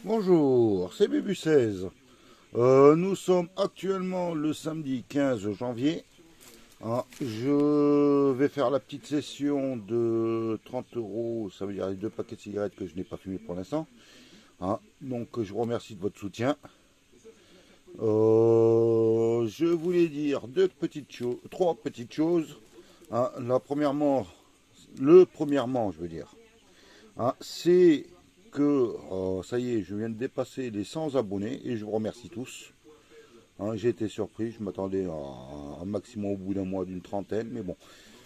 Bonjour, c'est Bubu16. Nous sommes actuellement le samedi 15 janvier. Je vais faire la petite session de 30 euros, ça veut dire les deux paquets de cigarettes que je n'ai pas fumé pour l'instant. Donc je vous remercie de votre soutien. Je voulais dire trois petites choses. Premièrement, je veux dire, c'est que ça y est, je viens de dépasser les 100 abonnés et je vous remercie tous. J'ai été surpris, je m'attendais à un maximum au bout d'un mois d'une trentaine, mais bon,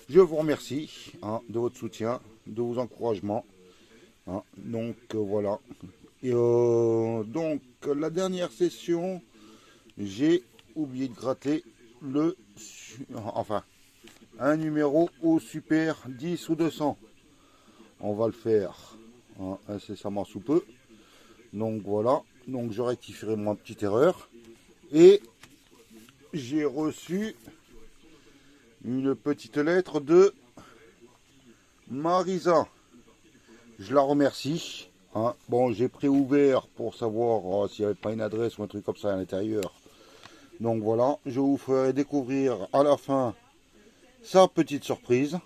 je vous remercie de votre soutien, de vos encouragements. Voilà. Donc la dernière session, j'ai oublié de gratter enfin, un numéro au super 10 ou 200. On va le faire incessamment sous peu. Donc voilà, donc je rectifierai ma petite erreur. Et j'ai reçu une petite lettre de Marisa. Je la remercie. Bon, j'ai préouvert pour savoir s'il n'y avait pas une adresse ou un truc comme ça à l'intérieur. Donc voilà, je vous ferai découvrir à la fin sa petite surprise.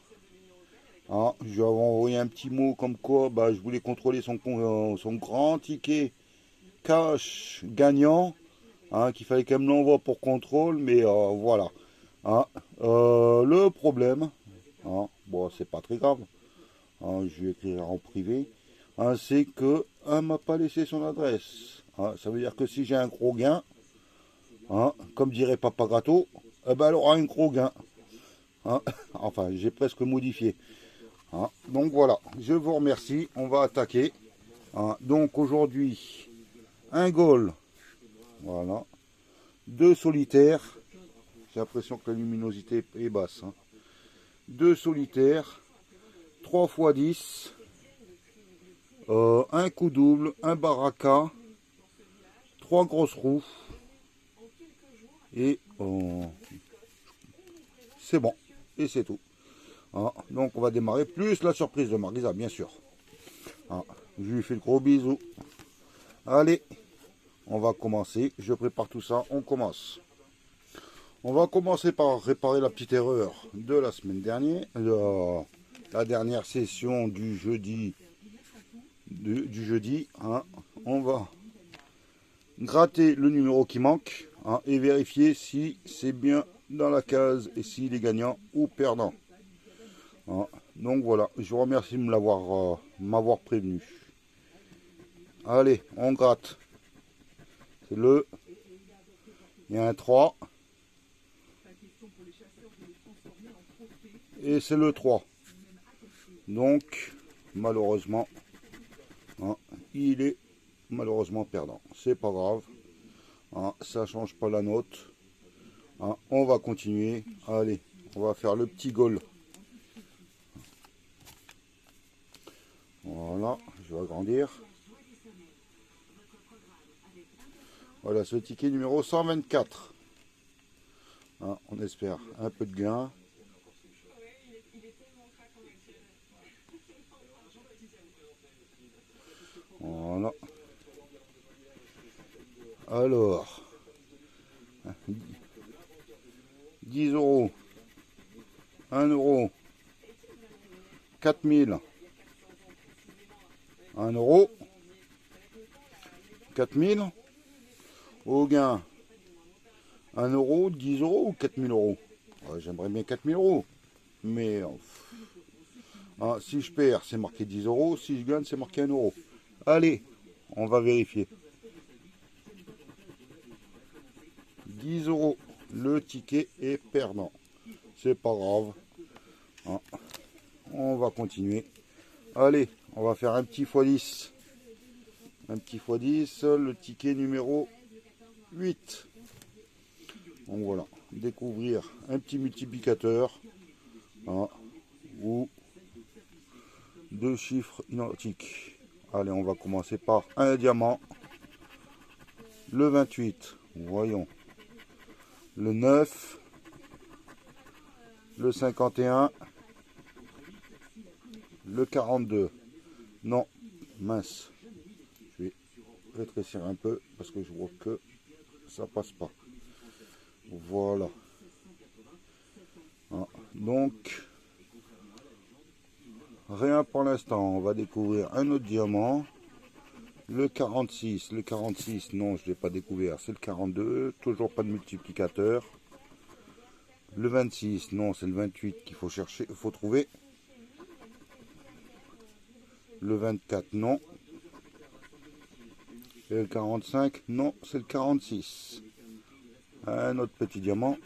Je lui avais envoyé un petit mot comme quoi je voulais contrôler son grand ticket cash gagnant. Qu'il fallait qu'elle me l'envoie pour contrôle, mais voilà. Le problème, bon, c'est pas très grave, je vais écrire en privé, c'est qu'elle ne m'a pas laissé son adresse. Ça veut dire que si j'ai un gros gain, comme dirait Papa Gâteau, eh ben, elle aura un gros gain. Enfin, j'ai presque modifié. Donc voilà, je vous remercie, on va attaquer. Donc aujourd'hui, un goal, voilà, deux solitaires. J'ai l'impression que la luminosité est basse. 2 solitaires, 3 x 10, un coup double, un baraka, 3 grosses roues. Et c'est bon. Et c'est tout. Donc on va démarrer, plus la surprise de Marisa, bien sûr. Je lui fais le gros bisou. Allez, on va commencer. Je prépare tout ça, on commence. On va commencer par réparer la petite erreur de la semaine dernière, la dernière session du jeudi. On va gratter le numéro qui manque et vérifier si c'est bien dans la case et s'il est gagnant ou perdant. Donc voilà, je vous remercie de m'avoir prévenu. Allez, on gratte. C'est il y a un 3. Et c'est le 3. Donc, malheureusement, il est malheureusement perdant. C'est pas grave. Ça change pas la note. On va continuer. Allez, on va faire le petit goal. Voilà, je vais agrandir. Voilà ce ticket numéro 124. On espère un peu de gain. Voilà. Alors, 10 euros, 1 euro, 4000, 1 euro, 4000, au gain, 1 euro, 10 euros ou 4000 euros. J'aimerais bien 4000 euros, mais si je perds, c'est marqué 10 euros, si je gagne, c'est marqué 1 euro. Allez, on va vérifier. 10 euros, le ticket est perdant. C'est pas grave. On va continuer. Allez, on va faire un petit x10. Un petit x10, le ticket numéro 8. Donc voilà, découvrir un petit multiplicateur ou deux chiffres identiques. Allez, on va commencer par un diamant. Le 28, voyons. Le 9, le 51, le 42. Non, mince. Je vais rétrécir un peu parce que je vois que ça passe pas. Voilà. Ah, donc, rien pour l'instant. On va découvrir un autre diamant. Le 46. Le 46, non, je ne l'ai pas découvert. C'est le 42. Toujours pas de multiplicateur. Le 26, non, c'est le 28 qu'il faut chercher, il faut trouver. Le 24, non. Et le 45, non, c'est le 46. Un autre petit diamant.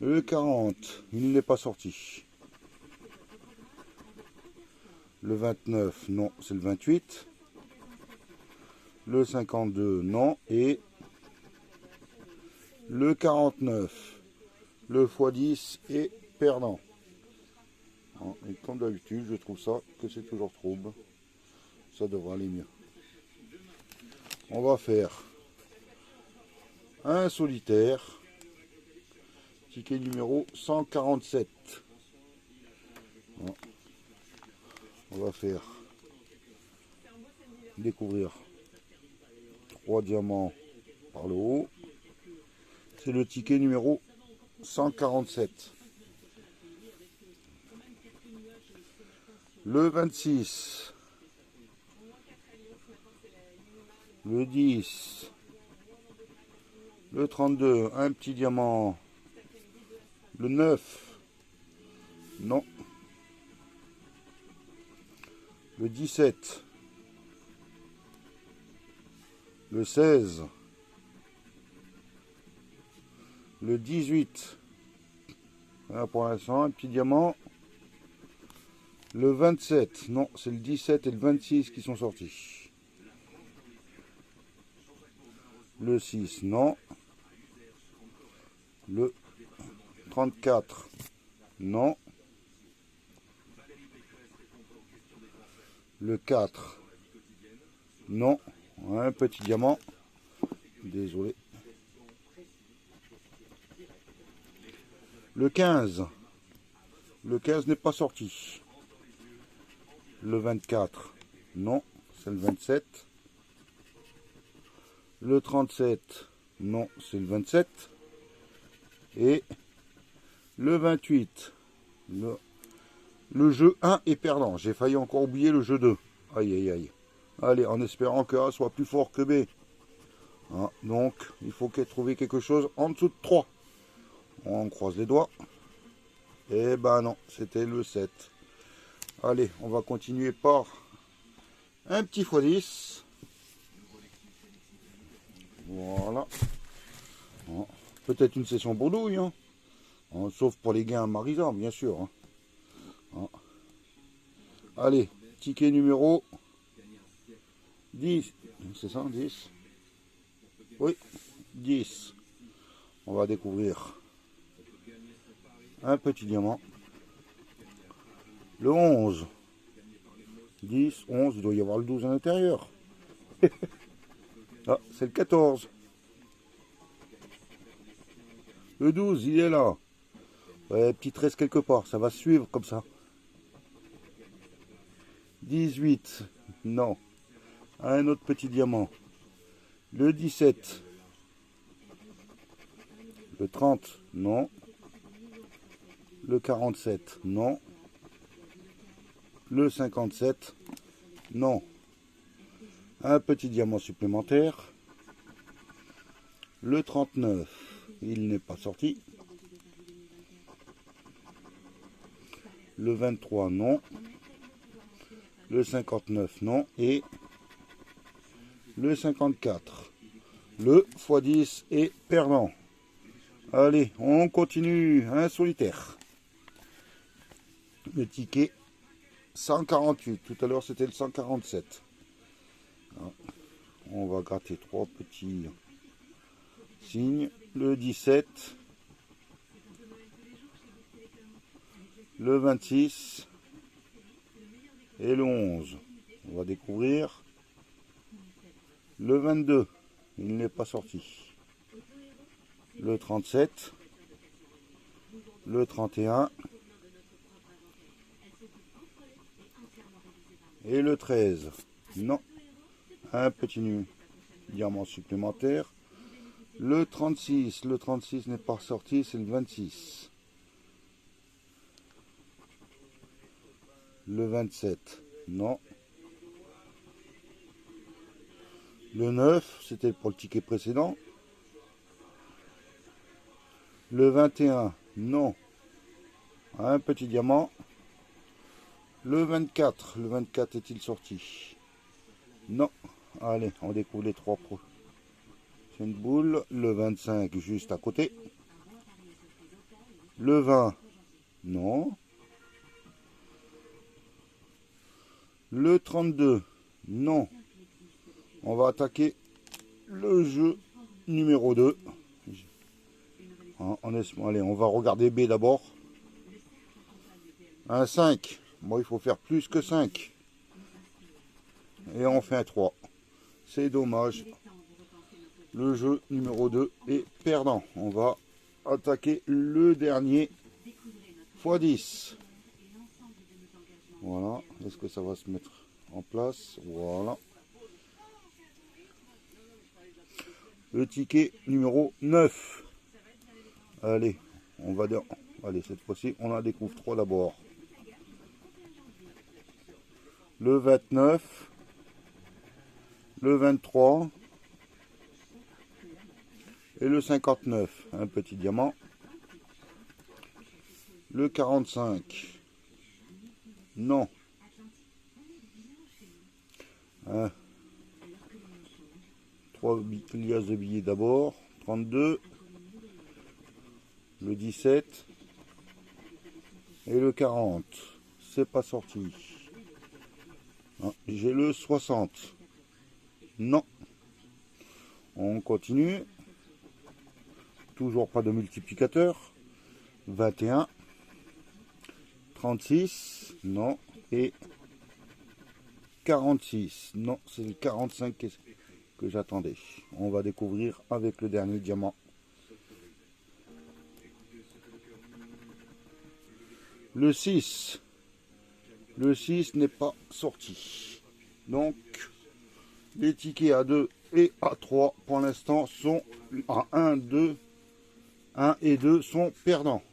Le 40, il n'est pas sorti. Le 29, non, c'est le 28. Le 52, non. Et le 49, le x10 est perdant. Et comme d'habitude, je trouve ça que c'est toujours trouble. Ça devrait aller mieux. On va faire un solitaire. Ticket numéro 147. Bon. On va faire découvrir 3 diamants par le haut. C'est le ticket numéro 147. Le 26. Le 10. Le 32. Un petit diamant. Le 9. Non. Le 17. Le 16. Le 18. Voilà pour l'instant, un petit diamant. Le 27. Non, c'est le 17 et le 26 qui sont sortis. Le 6. Non. Le 34. Non. Le 4. Non. Un petit diamant. Désolé. Le 15. Le 15 n'est pas sorti. Le 24. Non. C'est le 27. Le 37. Non. C'est le 27. Et le 28. Le jeu 1 est perdant. J'ai failli encore oublier le jeu 2. Aïe, aïe, aïe. Allez, en espérant que A soit plus fort que B. Hein, donc, il faut trouver quelque chose en dessous de 3. On croise les doigts. Eh ben non, c'était le 7. Allez, on va continuer par un petit x10. Voilà. Hein, peut-être une session bourdouille. Hein. Hein, sauf pour les gains Marisa, bien sûr. Hein. Hein. Allez, ticket numéro 10. C'est ça, 10? Oui, 10. On va découvrir un petit diamant. Le 11. 10, 11, il doit y avoir le 12 à l'intérieur. Ah, c'est le 14. Le 12, il est là. Ouais, petit 13 quelque part, ça va suivre comme ça. 18, non. Un autre petit diamant. Le 17. Le 30, non. Le 47, non. Le 57, non. Un petit diamant supplémentaire. Le 39, il n'est pas sorti. Le 23, non. Le 59, non. Et le 54. Le x10 est perdant. Allez, on continue. Un solitaire. Le ticket 148. Tout à l'heure, c'était le 147. On va gratter 3 petits signes. Le 17. Le 26. Et le 11. On va découvrir le 22. Il n'est pas sorti. Le 37. Le 31. Et le 13. Non. Un petit diamant supplémentaire. Le 36 n'est pas sorti, c'est le 26. Le 27, non. Le 9, c'était pour le ticket précédent. Le 21, non. Un petit diamant. Le 24 est-il sorti? Non. Allez, on découvre les trois pros. C'est une boule. Le 25 juste à côté. Le 20, non. Le 32, non. On va attaquer le jeu numéro 2. Allez, on va regarder B d'abord. Un 5. Bon, il faut faire plus que 5. Et on fait un 3. C'est dommage. Le jeu numéro 2 est perdant. On va attaquer le dernier x10. Voilà. Est-ce que ça va se mettre en place? Voilà. Le ticket numéro 9. Allez, on va dire. Allez, cette fois-ci, on en découvre 3 d'abord. Le 29. Le 23. Et le 59. Un petit diamant. Le 45. Non. 3 liasses de billets d'abord. 32. Le 17. Et le 40. C'est pas sorti. J'ai le 60. Non. On continue. Toujours pas de multiplicateur. 21. 36. Non. Et 46. Non, c'est le 45 que j'attendais. On va découvrir avec le dernier diamant. Le 6. Le 6 n'est pas sorti. Donc, les tickets à 2 et à 3 pour l'instant sont à 1, 2. 1 et 2 sont perdants.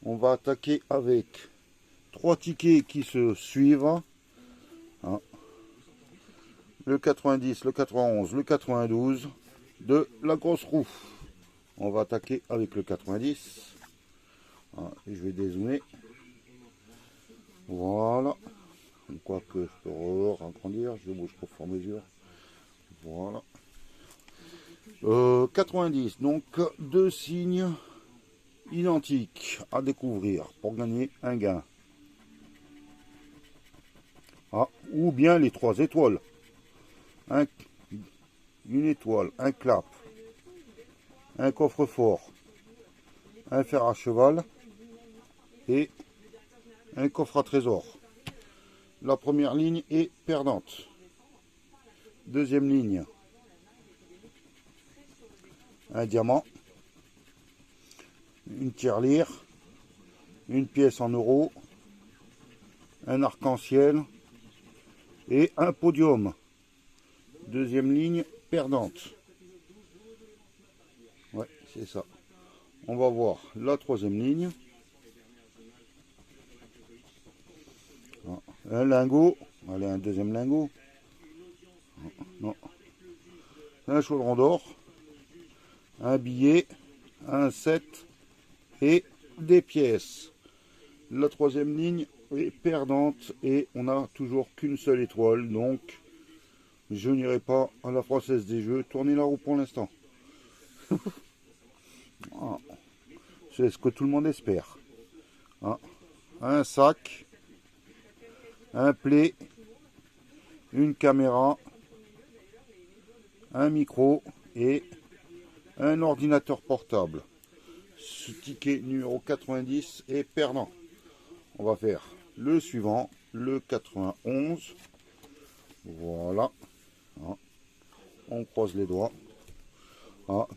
On va attaquer avec 3 tickets qui se suivent. Le 90, le 91, le 92 de la grosse roue. On va attaquer avec le 90. Et je vais dézoomer. Voilà. Quoique je peux agrandir, je bouge pour faire mesure. Voilà. 90, donc 2 signes identiques à découvrir pour gagner un gain. Ou bien les 3 étoiles. Une étoile, un clap, un coffre-fort, un fer à cheval et un coffre à trésor. La première ligne est perdante. Deuxième ligne, un diamant, une tirelire, une pièce en euros, un arc-en-ciel et un podium. Deuxième ligne perdante. Ouais, c'est ça. On va voir la troisième ligne. Un lingot. Allez, un deuxième lingot. Non. Un chaudron d'or. Un billet. Un 7. Et des pièces. La troisième ligne est perdante. Et on n'a toujours qu'une seule étoile. Donc, je n'irai pas à la Française des Jeux tourner la roue pour l'instant. C'est ce que tout le monde espère. Un sac, un play, une caméra, un micro et un ordinateur portable. Ce ticket numéro 90 est perdant. On va faire le suivant, le 91. Voilà. On croise les doigts.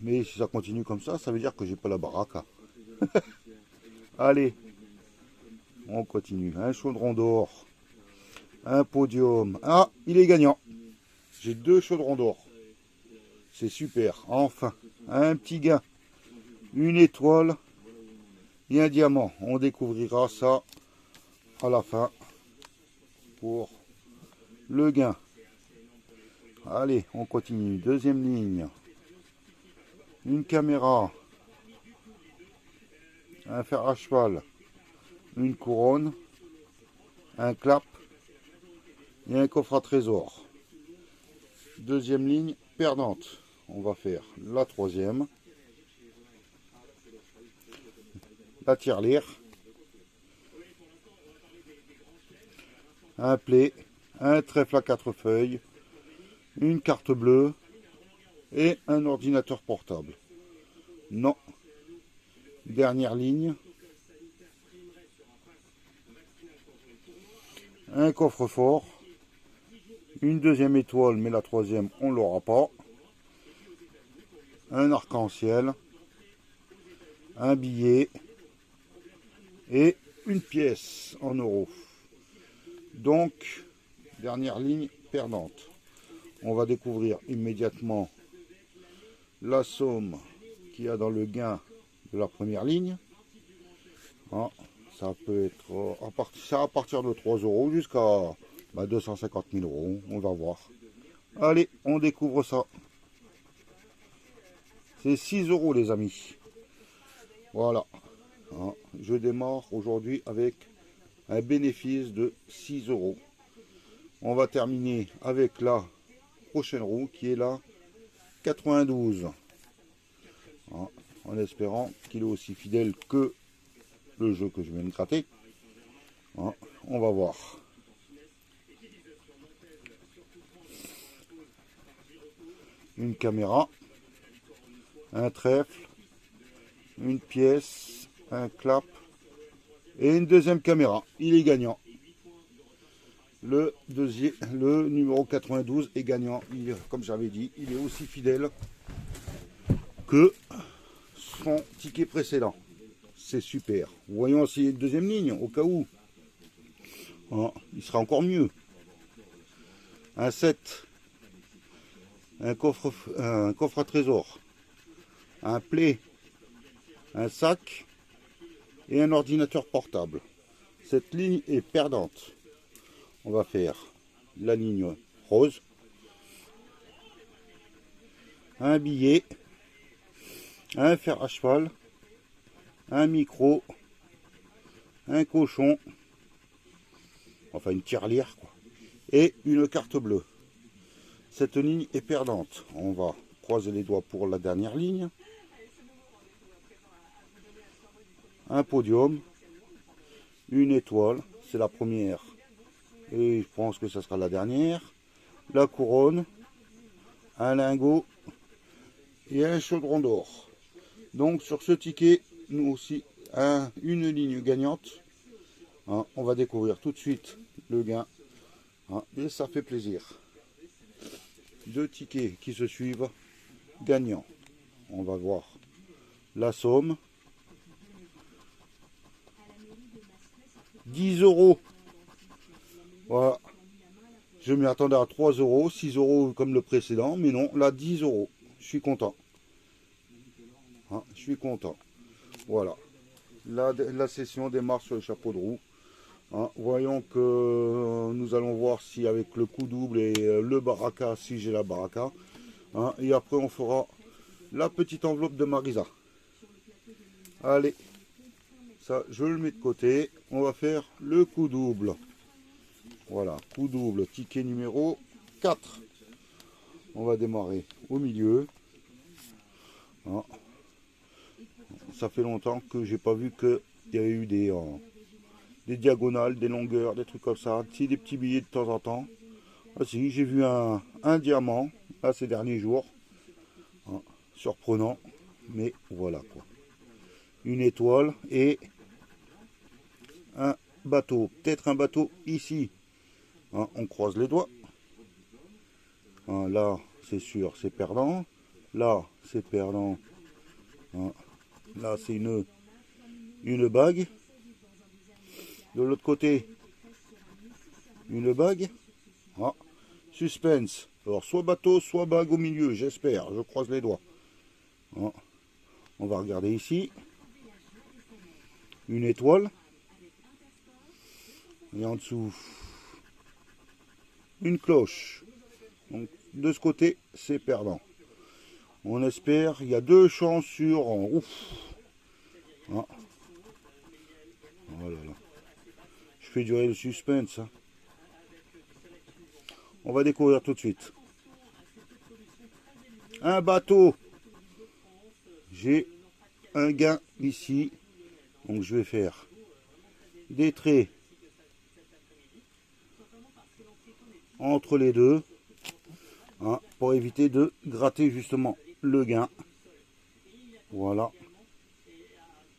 Mais si ça continue comme ça, ça veut dire que j'ai pas la baraque. Allez, on continue. Un chaudron d'or, un podium. Il est gagnant. J'ai 2 chaudrons d'or. C'est super. Enfin, un petit gain, une étoile et un diamant. On découvrira ça à la fin pour le gain. Allez, on continue. Deuxième ligne. Une caméra. Un fer à cheval. Une couronne. Un clap. Et un coffre à trésor. Deuxième ligne perdante. On va faire la troisième. La tirelire. Un play. Un trèfle à 4 feuilles. Une carte bleue. Et un ordinateur portable. Non. Dernière ligne. Un coffre-fort. Une deuxième étoile, mais la troisième, on ne l'aura pas. Un arc-en-ciel. Un billet. Et une pièce en euros. Donc, dernière ligne perdante. On va découvrir immédiatement la somme qu'il y a dans le gain de la première ligne. Ah, ça peut être à partir de 3 euros jusqu'à 250 000 euros. On va voir. Allez, on découvre ça. C'est 6 euros les amis. Voilà. Ah, je démarre aujourd'hui avec un bénéfice de 6 euros. On va terminer avec la prochaine roue qui est la 92. Ah, en espérant qu'il est aussi fidèle que le jeu que je viens de gratter. Ah, on va voir. Une caméra, un trèfle, une pièce, un clap et une deuxième caméra. Il est gagnant. Le numéro 92 est gagnant. Comme j'avais dit, il est aussi fidèle que son ticket précédent. C'est super. Voyons essayer une deuxième ligne au cas où. Ah, il sera encore mieux. Un 7. Un coffre à trésor. Un play. Un sac. Et un ordinateur portable. Cette ligne est perdante. On va faire la ligne rose. Un billet. Un fer à cheval. Un micro. Un cochon. Enfin une tirelire quoi. Et une carte bleue. Cette ligne est perdante. On va croiser les doigts pour la dernière ligne. Un podium. Une étoile. C'est la première. Et je pense que ça sera la dernière. La couronne. Un lingot. Et un chaudron d'or. Donc sur ce ticket, nous aussi, une ligne gagnante. Hein, on va découvrir tout de suite le gain. Hein, et ça fait plaisir. 2 tickets qui se suivent gagnants. On va voir la somme. 10 euros. Voilà. Je m'y attendais à 3 euros, 6 euros comme le précédent, mais non, là 10 euros. Je suis content. Hein, je suis content. Voilà. La session démarre sur le chapeau de roue. Hein, voyons que nous allons voir si avec le coup double et le baraka, si j'ai la baraka. Hein, et après on fera la petite enveloppe de Marisa. Allez, ça je le mets de côté. On va faire le coup double. Voilà, coup double, ticket numéro 4. On va démarrer au milieu. Hein. Ça fait longtemps que j'ai pas vu qu'il y avait eu des diagonales, des longueurs, des trucs comme ça. Si, des petits billets de temps en temps. Ah, si, j'ai vu un diamant là ces derniers jours. Hein, surprenant, mais voilà quoi. Une étoile et un bateau. Peut-être un bateau ici. Hein, on croise les doigts. Hein, là, c'est sûr, c'est perdant. Là, c'est perdant. Hein, là, c'est une bague. De l'autre côté, une bague. Ah, suspense. Alors, soit bateau, soit bague au milieu, j'espère. Je croise les doigts. Hein. On va regarder ici. Une étoile. Et en dessous, une cloche. Donc, de ce côté, c'est perdant. On espère. Il y a 2 chances sur... Ouf. Ah. Oh là là. Je fais durer le suspense. Hein. On va découvrir tout de suite. Un bateau. J'ai un gain ici. Donc je vais faire des traits entre les deux. Hein, pour éviter de gratter justement le gain. Voilà.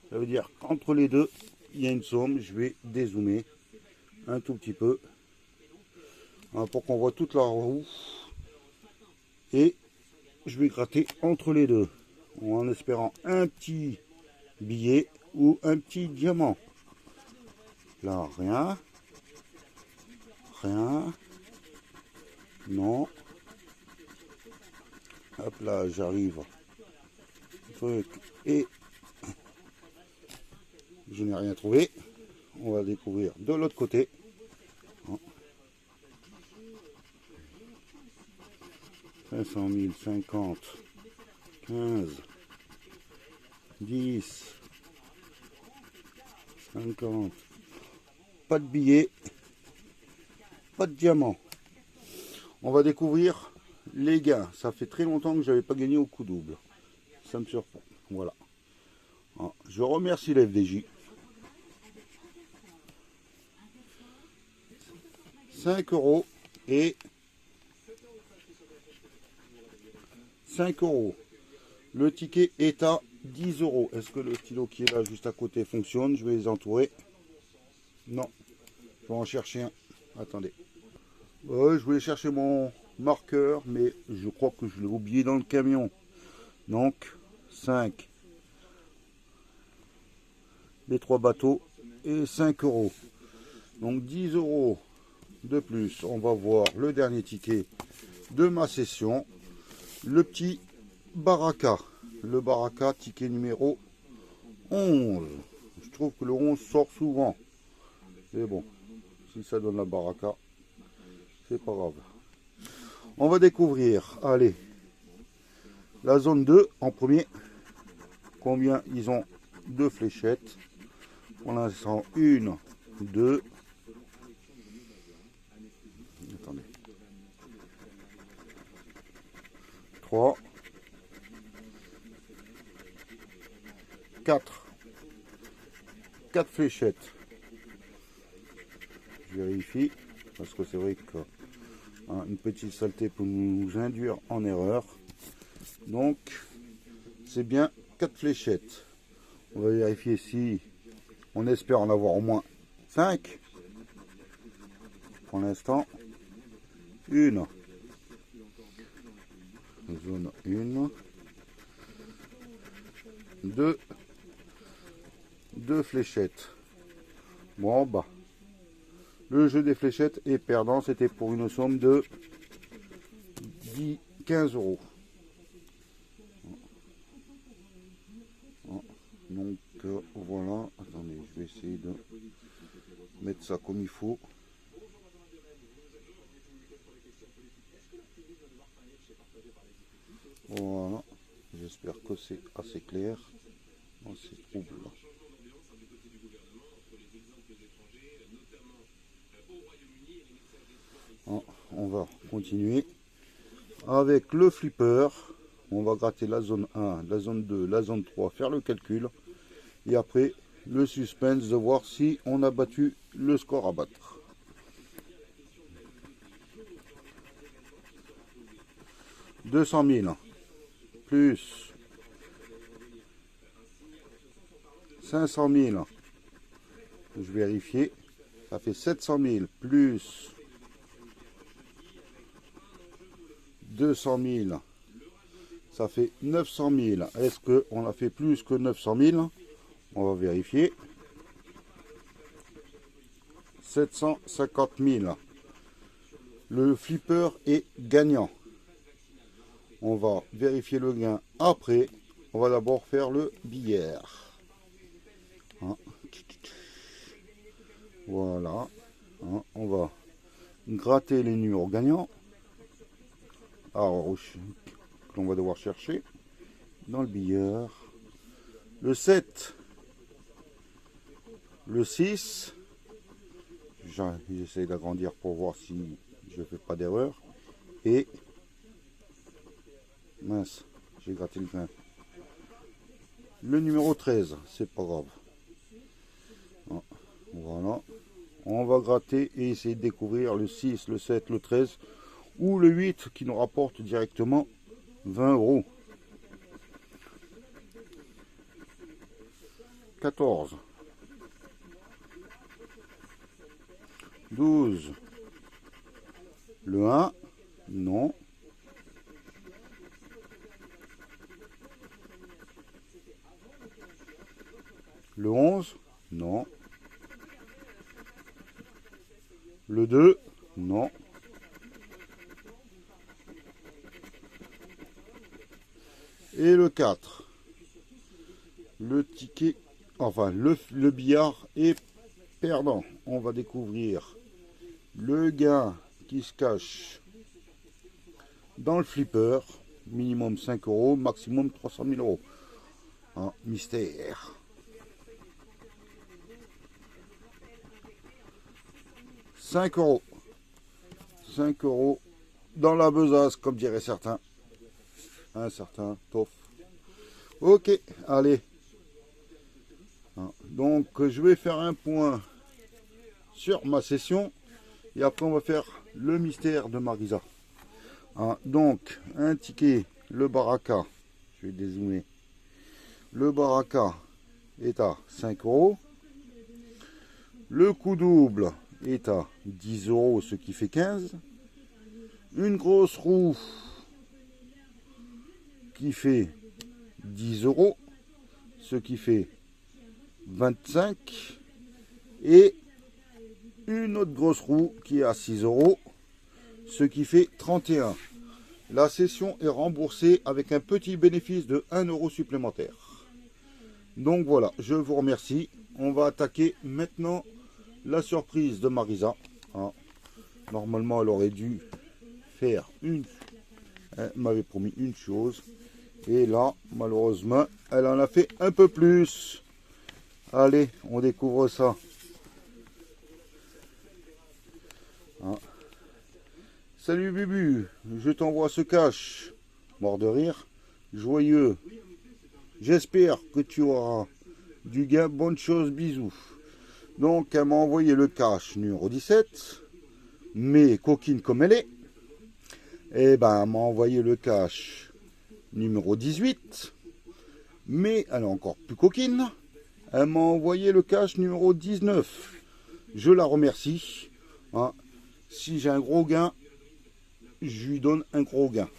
Ça veut dire qu'entre les deux, il y a une somme. Je vais dézoomer un tout petit peu. Hein, pour qu'on voit toute la roue. Et je vais gratter entre les deux. En espérant un petit billet ou un petit diamant. Là, rien. Rien. Non. Hop là, j'arrive. Truc. Et je n'ai rien trouvé. On va découvrir de l'autre côté. 500 000, 50, 15, 10, 50. Pas de billets, pas de diamant. On va découvrir les gains. Ça fait très longtemps que je n'avais pas gagné au coup double. Ça me surprend. Voilà. Je remercie la FDJ. 5 € et 5 €. Le ticket est à 10 €. Est-ce que le stylo qui est là juste à côté fonctionne? Je vais les entourer. Non. Je vais en chercher un. Attendez. Je voulais chercher mon marqueur, mais je crois que je l'ai oublié dans le camion. Donc, 5. Les 3 bateaux et 5 €. Donc 10 € de plus. On va voir le dernier ticket de ma session. Le petit Baraka. Le Baraka, ticket numéro 11. Je trouve que le 11 sort souvent. Mais bon, si ça donne la Baraka, c'est pas grave. On va découvrir, allez, la zone 2 en premier. Combien ils ont de fléchettes? Pour l'instant, 1, 2. Attendez. 3. 4. 4 fléchettes. Je vérifie, parce que c'est vrai que une petite saleté peut nous induire en erreur. Donc, c'est bien 4 fléchettes. On va vérifier si on espère en avoir au moins 5. Pour l'instant, 1. Zone 1. 2. 2 fléchettes. Bon, bah. Le jeu des fléchettes est perdant. C'était pour une somme de 15 €. Donc voilà. Attendez, je vais essayer de mettre ça comme il faut. Voilà. J'espère que c'est assez clair dans ces troubles-là. On va continuer avec le flipper. On va gratter la zone 1, la zone 2, la zone 3, faire le calcul. Et après, le suspense de voir si on a battu le score à battre. « 200 000 plus 500 000. Je vais vérifier. Ça fait 700 000 plus 200 000. Ça fait 900 000. Est-ce qu'on a fait plus que 900 000? On va vérifier. 750 000. Le flipper est gagnant. On va vérifier le gain après. On va d'abord faire le billard. Hein. Voilà. Hein. On va gratter les numéros gagnants. Alors, on va devoir chercher dans le billard. Le 7. Le 6. J'essaie d'agrandir pour voir si je ne fais pas d'erreur. Et mince, j'ai gratté le grain. Le numéro 13, c'est pas grave. Voilà. On va gratter et essayer de découvrir le 6, le 7, le 13 ou le 8 qui nous rapporte directement 20 €. 14. 12. Le 1, non. Le 11, non. Le 2, non. Et le 4. Le ticket, enfin le billard est perdant. On va découvrir le gain qui se cache dans le flipper. Minimum 5 €, maximum 300 000 €. Un mystère. 5 €. 5 € dans la besace, comme diraient certains. Un certain Toff. Ok, allez. Donc, je vais faire un point sur ma session. Et après, on va faire le mystère de Marisa. Donc, un ticket, le baraka. Je vais dézoomer. Le baraka est à 5 €. Le coup double est à 10 €, ce qui fait 15. Une grosse roue qui fait 10 €, ce qui fait 25. Et une autre grosse roue qui est à 6 €, ce qui fait 31. La session est remboursée avec un petit bénéfice de 1 € supplémentaire. Donc voilà, je vous remercie. On va attaquer maintenant la surprise de Marisa. Normalement, elle aurait dû faire une. Elle m'avait promis une chose. Et là, malheureusement, elle en a fait un peu plus. Allez, on découvre ça. Salut Bubu, je t'envoie ce cash. Mort de rire, joyeux. J'espère que tu auras du gain. Bonne chose, bisous. Donc, elle m'a envoyé le cash numéro 17. Mais coquine comme elle est, eh ben, elle m'a envoyé le cash numéro 18. Mais elle est encore plus coquine. Elle m'a envoyé le cash numéro 19. Je la remercie. Si j'ai un gros gain, je lui donne un gros gain.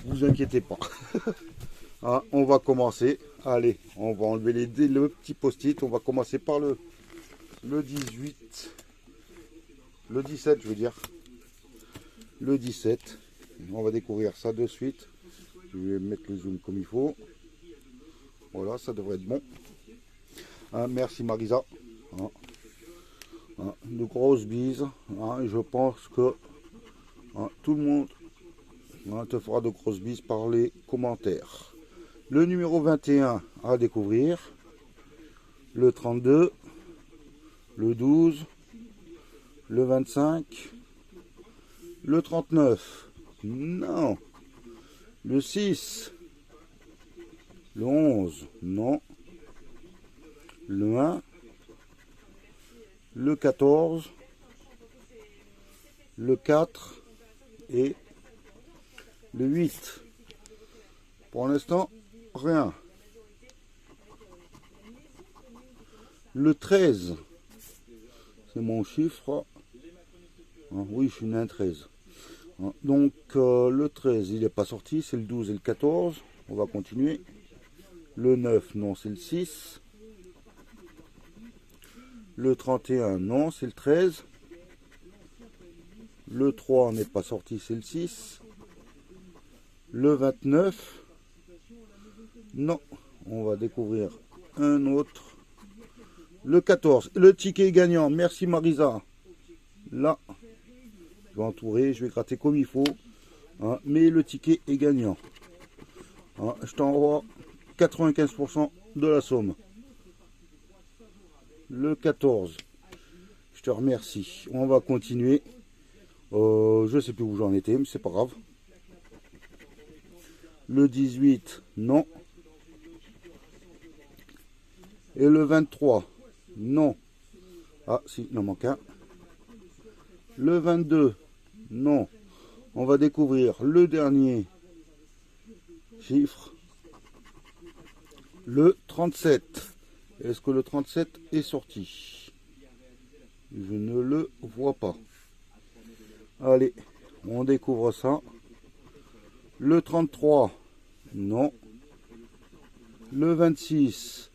Vous inquiétez pas. On va commencer. Allez, on va enlever le petit post-it. On va commencer par le 18. Le 17, je veux dire. Le 17. On va découvrir ça de suite. Je vais mettre le zoom comme il faut. Voilà, ça devrait être bon. Merci Marisa. De grosses bises. Je pense que tout le monde te fera de grosses bises par les commentaires. Le numéro 21 à découvrir. Le 32. Le 12. Le 25. Le 39. Non. Le 6. Le 11. Non. Le 1. Le 14. Le 4. Et le 8. Pour l'instant, rien. Le 13. C'est mon chiffre. Oui, je suis né un 13. Donc, le 13, il n'est pas sorti. C'est le 12 et le 14. On va continuer. Le 9, non, c'est le 6. Le 31, non, c'est le 13. Le 3 n'est pas sorti, c'est le 6. Le 29. Non, on va découvrir un autre. Le 14. Le ticket gagnant. Merci Marisa. Là, je vais entourer, je vais gratter comme il faut. Hein, mais le ticket est gagnant. Hein, je t'envoie 95% de la somme. Le 14. Je te remercie. On va continuer. Je sais plus où j'en étais, mais c'est pas grave. Le 18, non. Et le 23, non. Ah, si, il en manque un. Le 22, non. On va découvrir le dernier chiffre. Le 37. Est-ce que le 37 est sorti? Je ne le vois pas. Allez, on découvre ça. Le 33, non. Le 26,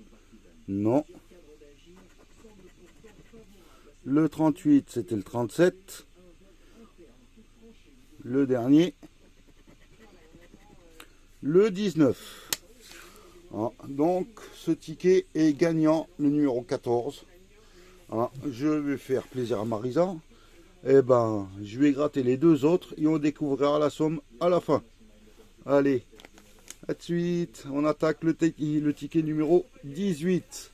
non. Le 38, c'était le 37. Le dernier. Le 19. Hein, donc, ce ticket est gagnant, le numéro 14. Hein, je vais faire plaisir à Marisa. Eh ben, je vais gratter les deux autres et on découvrira la somme à la fin. Allez, à de suite. On attaque le ticket numéro 18.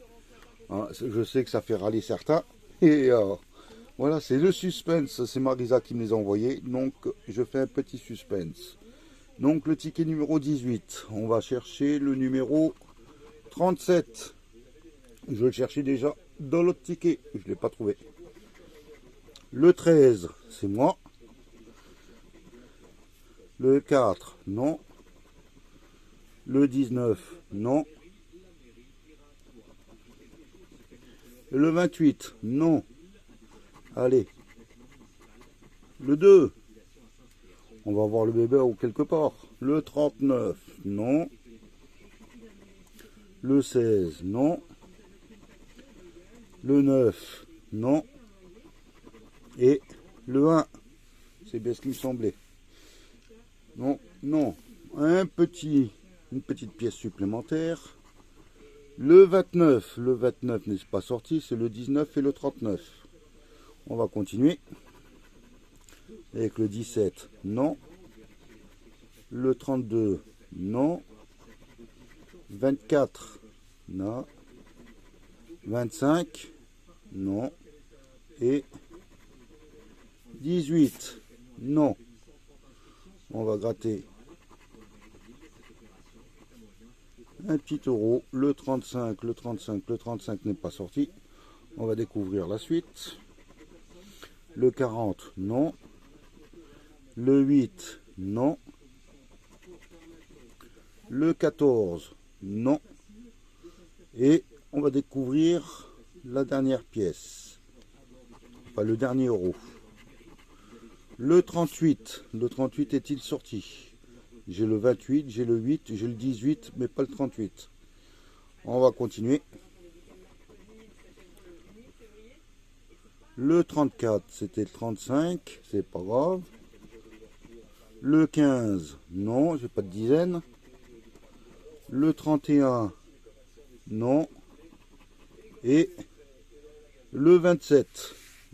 Hein, je sais que ça fait râler certains. Et voilà, c'est le suspense. C'est Marisa qui me les a envoyés. Donc, je fais un petit suspense. Donc, le ticket numéro 18. On va chercher le numéro 37. Je le cherchais déjà dans l'autre ticket. Je ne l'ai pas trouvé. Le 13, c'est moi. Le 4, non. Le 19, non. Le 28, non. Allez. Le 2, on va voir le bébé ou quelque part. Le 39, non. Le 16, non. Le 9, non. Et le 1, c'est bien ce qui me semblait. Non, non. Une petite pièce supplémentaire. Le 29 n'est pas sorti, c'est le 19 et le 39. On va continuer. Avec le 17, non. Le 32, non. 24, non. 25, non. Et 18, non. On va gratter un petit euro. Le 35, le 35, le 35 n'est pas sorti. On va découvrir la suite. Le 40, non. Le 8, non. Le 14, non. Et on va découvrir la dernière pièce. Enfin, le dernier euro. Le 38 est-il sorti? J'ai le 28, j'ai le 8, j'ai le 18, mais pas le 38. On va continuer. Le 34, c'était le 35, c'est pas grave. Le 15, non, j'ai pas de dizaine. Le 31, non. Et le 27,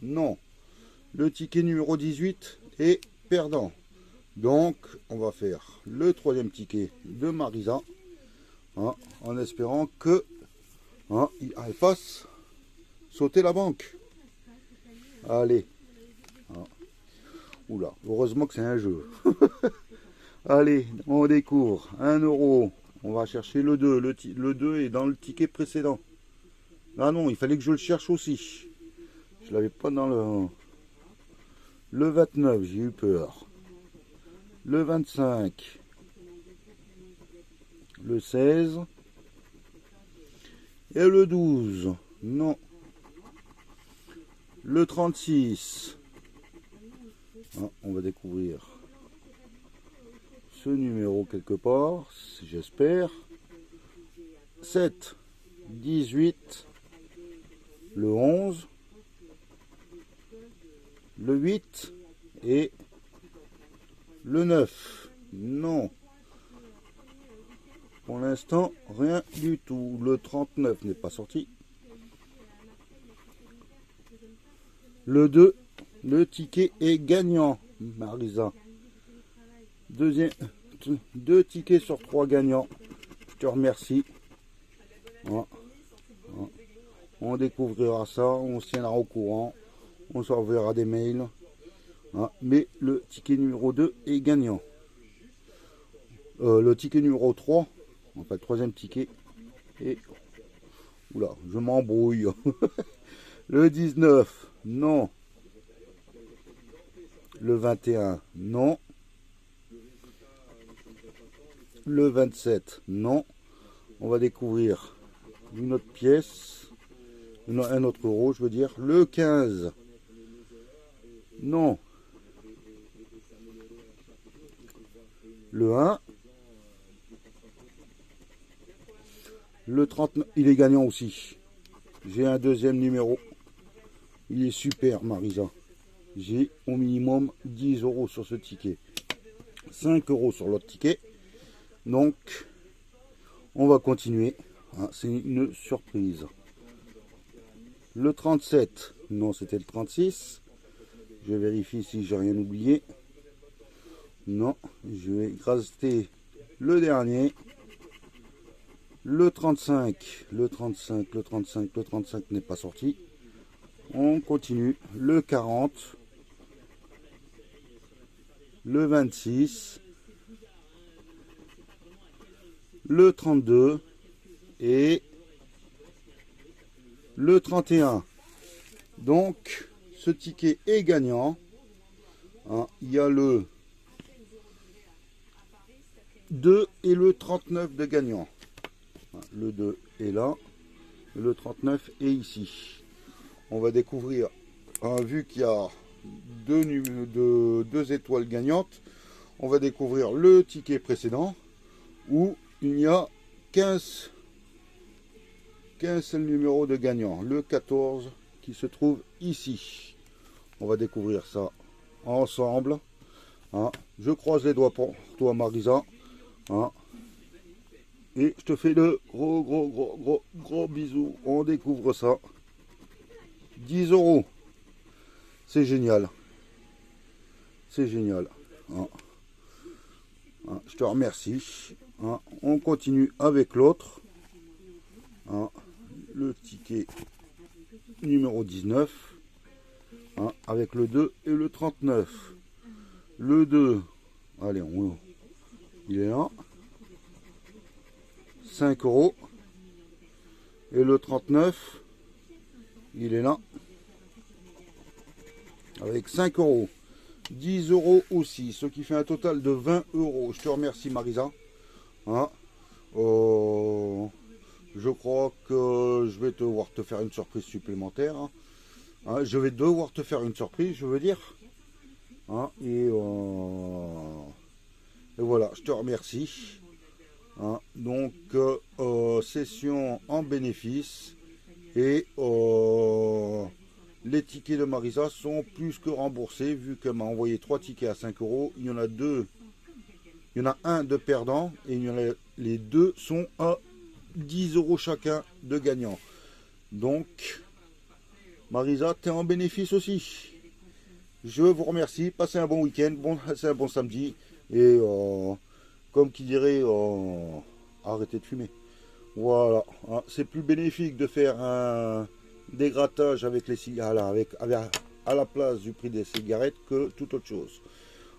non. Le ticket numéro 18 est perdant. Donc, on va faire le troisième ticket de Marisa. Hein, en espérant que elle fasse sauter la banque. Allez. Hein. Oula, heureusement que c'est un jeu. Allez, on découvre 1 euro. On va chercher le 2. Le 2 est dans le ticket précédent. Ah non, il fallait que je le cherche aussi. Je l'avais pas dans le 29, j'ai eu peur. Le 25. Le 16. Et le 12. Non. Le 36. Ah, on va découvrir ce numéro quelque part, j'espère. 7. 18. Le 11. Le 8 Et le 9. Non. Pour l'instant, rien du tout. Le 39 n'est pas sorti. Le 2, le ticket est gagnant, Marisa. Deuxième, 2 tickets sur 3 gagnants. Je te remercie. Voilà. Voilà. On découvrira ça, on se tiendra au courant. On s'enverra des mails. Voilà. Mais le ticket numéro 2 est gagnant. Le ticket numéro 3, en fait, le troisième ticket, et oula, je m'embrouille. Le 19, non. Le 21, non. Le 27, non. On va découvrir une autre pièce, un autre euro, je veux dire. Le 15, non. Le 1. Le 39, il est gagnant aussi. J'ai un deuxième numéro. Il est super, Marisa. J'ai au minimum 10 euros sur ce ticket. 5 euros sur l'autre ticket. Donc, on va continuer. Ah, c'est une surprise. Le 37. Non, c'était le 36. Je vérifie si j'ai rien oublié. Non, je vais gratter le dernier. Le 35, le 35, le 35, le 35 n'est pas sorti. On continue. Le 40, le 26, le 32 et le 31. Donc, ce ticket est gagnant. Hein, il y a le 2 et le 39 de gagnant. Le 2 est là, le 39 est ici. On va découvrir, vu qu'il y a deux étoiles gagnantes, on va découvrir le ticket précédent où il n'y a qu'un seul numéro de gagnant, le 14 qui se trouve ici. On va découvrir ça ensemble. Hein. Je croise les doigts pour toi, Marisa. Hein. Et je te fais de gros bisous. On découvre ça. 10 euros. C'est génial. C'est génial. Hein. Hein, je te remercie. Hein. On continue avec l'autre. Hein. Le ticket numéro 19. Hein. Avec le 2 et le 39. Le 2. Allez, il est là. 5 euros. Et le 39, il est là. Avec 5 euros. 10 euros aussi. Ce qui fait un total de 20 euros. Je te remercie, Marisa. Hein, je crois que je vais devoir te faire une surprise supplémentaire. Hein, je vais devoir te faire une surprise, je veux dire. Hein, et voilà, je te remercie. Hein, donc, session en bénéfice et les tickets de Marisa sont plus que remboursés vu qu'elle m'a envoyé 3 tickets à 5 euros. Il y en a un de perdant et les deux sont à 10 euros chacun de gagnant. Donc, Marisa, tu es en bénéfice aussi. Je vous remercie. Passez un bon week-end, passez un bon samedi et comme qui dirait, arrêtez de fumer. Voilà, hein, c'est plus bénéfique de faire un dégrattage avec les cigarettes, à la place du prix des cigarettes que toute autre chose.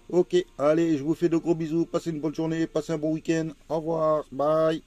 Ok, allez, je vous fais de gros bisous, passez une bonne journée, passez un bon week-end, au revoir, bye.